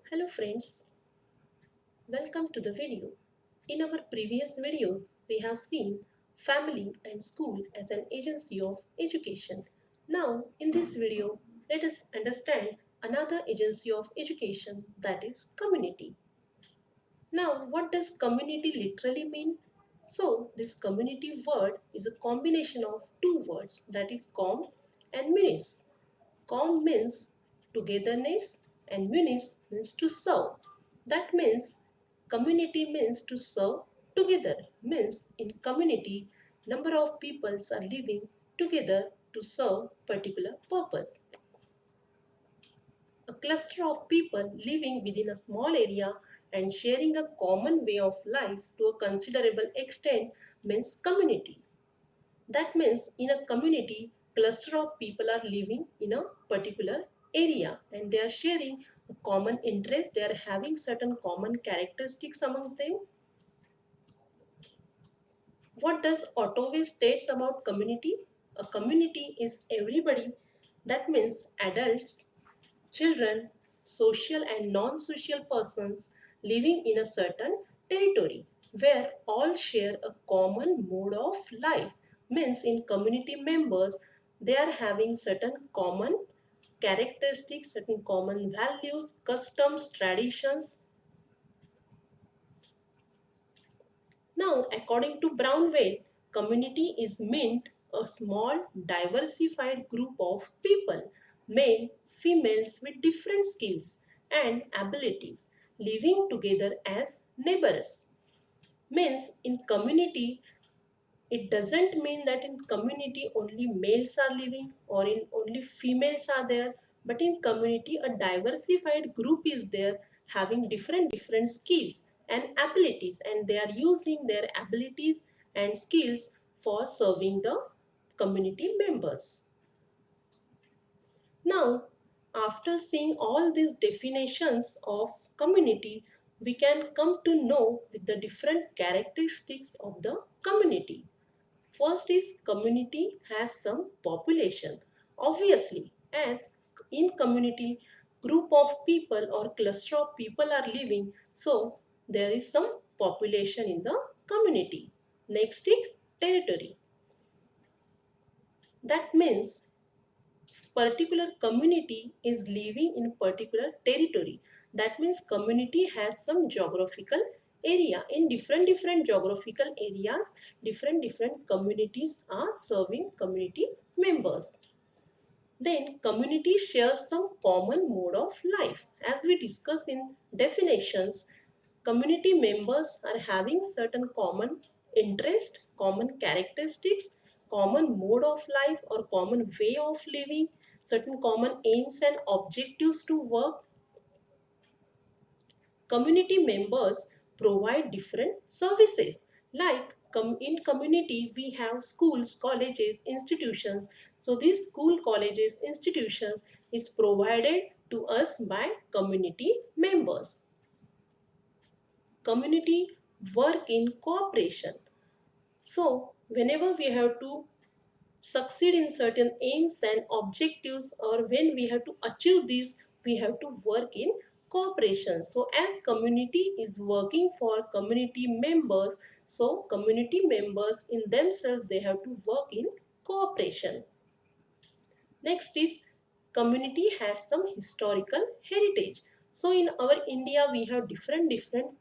Hello friends, welcome to the video. In our previous videos, we have seen family and school as an agency of education. Now, in this video, let us understand another agency of education, that is community. Now, what does community literally mean? So, this community word is a combination of two words, that is com and munis. Com means togetherness and munis means to serve. That means community means to serve together. Means in community, number of peoples are living together to serve particular purpose. A cluster of people living within a small area and sharing a common way of life to a considerable extent means community. That means in a community, cluster of people are living in a particular area and they are sharing a common interest. They are having certain common characteristics among them. What does Ottaway states about community? A community is everybody. That means adults, children, social and non-social persons living in a certain territory where all share a common mode of life. Means in community members, they are having certain common characteristics, certain common values, customs, traditions. Now, according to Brownwell, community is meant a small, diversified group of people, male, females with different skills and abilities, living together as neighbors. Means in community, it doesn't mean that in community only males are living or in only females are there, but in community a diversified group is there having different skills and abilities, and they are using their abilities and skills for serving the community members. Now, after seeing all these definitions of community, we can come to know with the different characteristics of the community. First is community has some population. Obviously, as in community, group of people or cluster of people are living, so there is some population in the community. Next is territory. That means particular community is living in particular territory. That means community has some geographical area. In different geographical areas, different communities are serving community members. Then community shares some common mode of life. As we discuss in definitions, community members are having certain common interest, common characteristics, common mode of life or common way of living, certain common aims and objectives to work. Community members provide different services. Like in community, we have schools, colleges, institutions. So these school, colleges, institutions is provided to us by community members. Community work in cooperation. So whenever we have to succeed in certain aims and objectives, or when we have to achieve these, we have to work in cooperation. So as community is working for community members, so community members in themselves, they have to work in cooperation. Next is community has some historical heritage. So in our India, we have different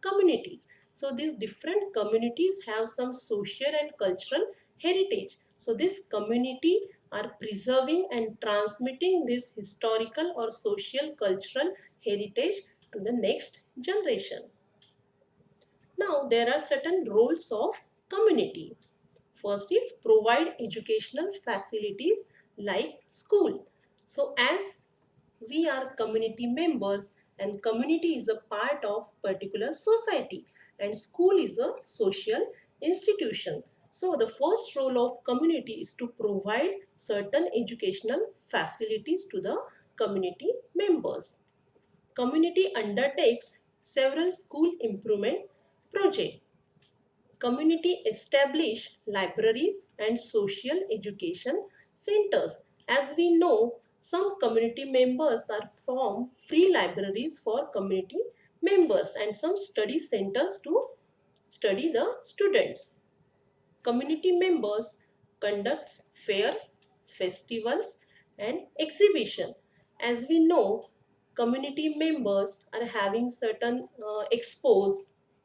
communities. So these different communities have some social and cultural heritage. So this community are preserving and transmitting this historical or social cultural heritage to the next generation. Now there are certain roles of community. First is provide educational facilities like school. So as we are community members and community is a part of particular society and school is a social institution. So the first role of community is to provide certain educational facilities to the community members. Community undertakes several school improvement projects. Community establish libraries and social education centers. As we know, Some community members are form free libraries for community members and some study centers to study the students. Community members conducts fairs, festivals and exhibition. As we know, community members are having certain expos,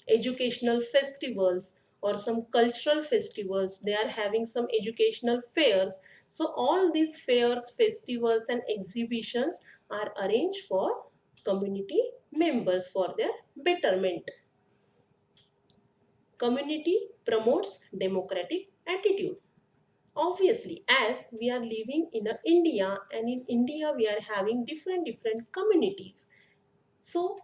educational festivals or some cultural festivals. They are having some educational fairs. So all these fairs, festivals and exhibitions are arranged for community members for their betterment. Community promotes democratic attitude. Obviously, as we are living in a India, and in India we are having different communities. So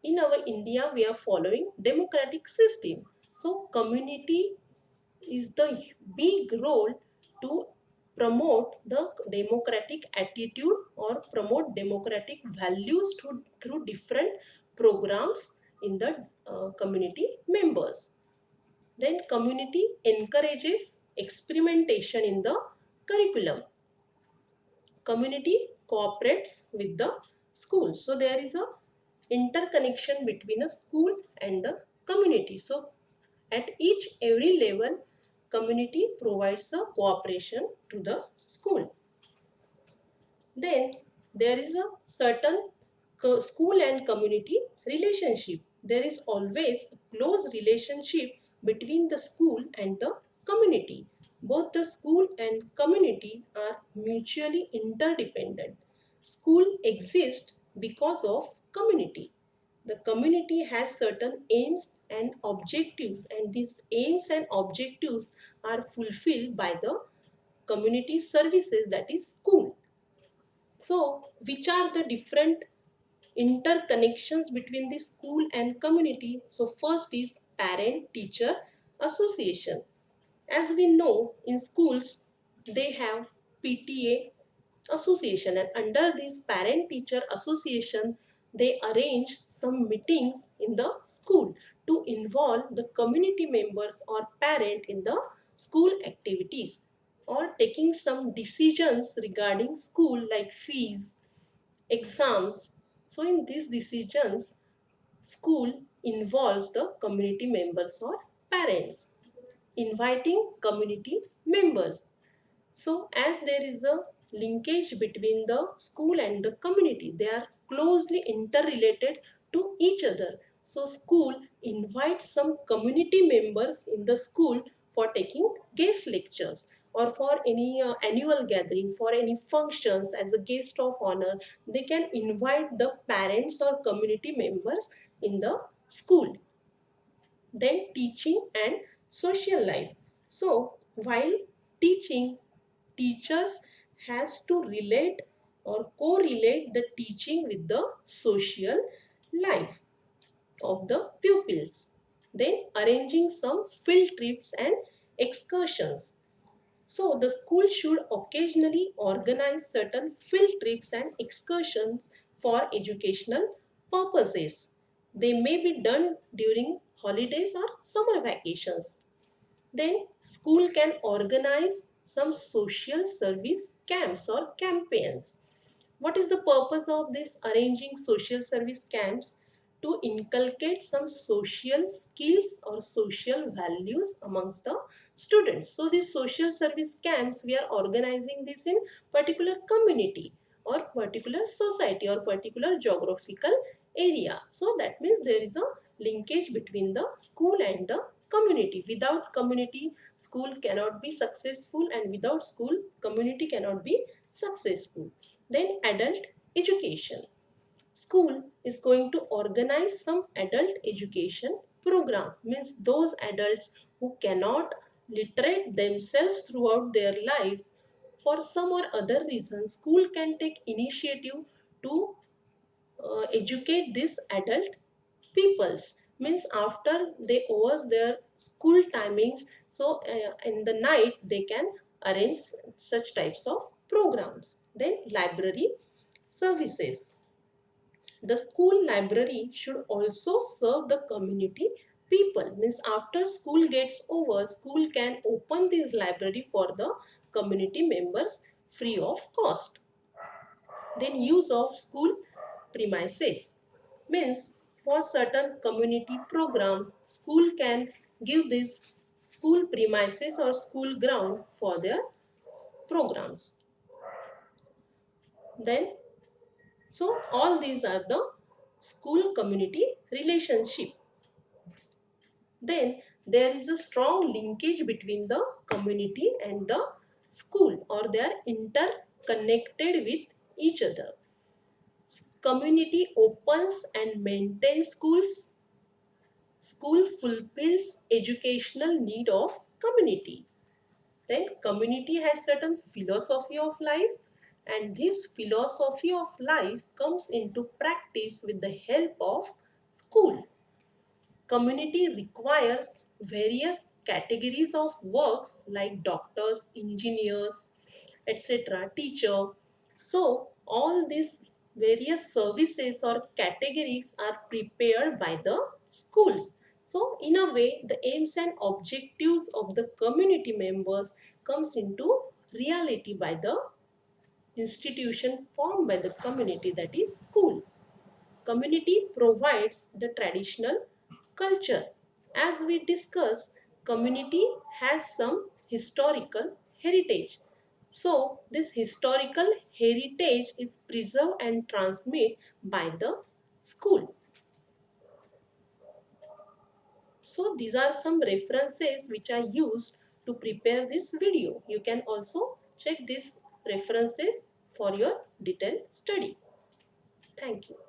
in our India we are following democratic system. So community is the big role to promote the democratic attitude or promote democratic values through different programs in the community members. Then community encourages experimentation in the curriculum. Community cooperates with the school. So there is a interconnection between a school and the community. So at each every level, community provides a cooperation to the school. Then there is a certain school and community relationship. There is always a close relationship between the school and the community. Both the school and community are mutually interdependent. School exists because of community. The community has certain aims and objectives, and these aims and objectives are fulfilled by the community services, that is school. So, which are the different interconnections between the school and community? So, first is parent teacher association. As we know, in schools they have PTA association, and under this parent teacher association they arrange some meetings in the school to involve the community members or parent in the school activities or taking some decisions regarding school like fees, exams. So in these decisions, school involves the community members or parents. Inviting community members. So as there is a linkage between the school and the community, they are closely interrelated to each other. So school invites some community members in the school for taking guest lectures or for any annual gathering, for any functions as a guest of honor. They can invite the parents or community members in the school. Then teaching and social life. So while teaching, teachers has to relate or correlate the teaching with the social life of the pupils. Then arranging some field trips and excursions. So the school should occasionally organize certain field trips and excursions for educational purposes. They may be done during holidays or summer vacations. Then school can organize some social service camps or campaigns. What is the purpose of this arranging social service camps? To inculcate some social skills or social values amongst the students. So these social service camps, we are organizing this in particular community or particular society or particular geographical area. So that means there is a linkage between the school and the community. Without community, school cannot be successful, and without school, community cannot be successful. Then adult education. School is going to organize some adult education program. Means those adults who cannot literate themselves throughout their life for some or other reason, school can take initiative to educate these adult peoples. Means after they overs their school timings, so in the night they can arrange such types of programs. Then library services. The school library should also serve the community people. Means after school gets over, school can open this library for the community members free of cost. Then use of school premises means for certain community programs, school can give this school premises or school ground for their programs. Then, so all these are the school community relationship. Then there is a strong linkage between the community and the school, or they are interconnected with each other. Community opens and maintains schools. School fulfills educational need of community. Then community has certain philosophy of life, and this philosophy of life comes into practice with the help of school. Community requires various categories of works like doctors, engineers, etc., teacher. So all these various services or categories are prepared by the schools. So in a way, the aims and objectives of the community members comes into reality by the institution formed by the community, that is school. Community provides the traditional culture. As we discussed, community has some historical heritage. So, this historical heritage is preserved and transmitted by the school. So, these are some references which I used to prepare this video. You can also check these references for your detailed study. Thank you.